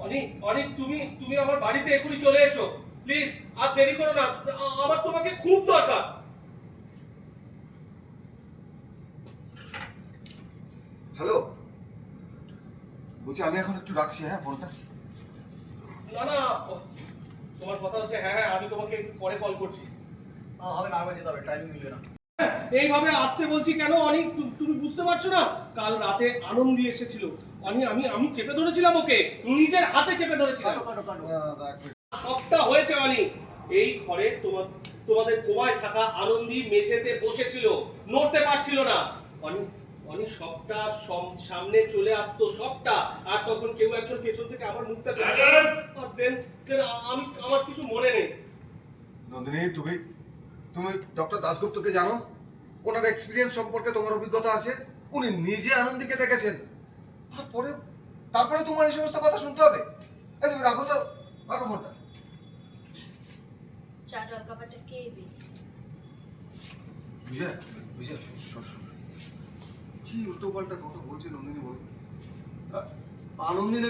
অনিক অনিক তুমি তুমি আমার বাড়িতে এখনই চলে এসো প্লিজ, আর দেরি করো না, আমার তোমাকে খুব দরকার। হ্যালো, বলছি আমি এখন একটু রাখছি, হ্যাঁ ফোনটা। না না, তোমার কথা হচ্ছে হ্যাঁ হ্যাঁ, আমি তোমাকে একটু পরে কল করছি। হবে না, আবার যেতে হবে, টাইমিং মিলবে না। এইভাবে আসতে বলছি কেন অনিক, তুমি বুঝতে পারছো না? কাল রাতে আনন্দি এসেছিল, আমি চেপে ধরেছিলাম ওকে, নিজের হাতে চেপে ধরেছিলাম। সবটা হয়েছে অনিক, এই ঘরে তোমাদের কোমায় থাকা আনন্দি মেঝেতে বসেছিল, নড়তে পারছিল না। অনিক অনিক সবটা সামনে চলে আসতো সবটা, আর তখন কেউ একজন পেছন থেকে আমার মুখটা আমি আমার কিছু মনে নেই। নন্দিনী, তুমি তুমি ডক্টর দাশগুপ্তকে জানো? ওনার এক্সপিরিয়েন্স সম্পর্কে তোমার অভিজ্ঞতা আছে? উনি নিজে আনন্দীকে দেখেছেন। তারপরে তারপরে তোমার এই সমস্ত কথা শুনতে হবে? এই তুমি রাখো তো, রাখো ফোনটা। চা জলখাবারটা কে এবে? বিজয়, বিজয়, শোন শোন, কি উল্টো পাল্টা কথা বলছে নন্দিনী বলতো? আনন্দিনী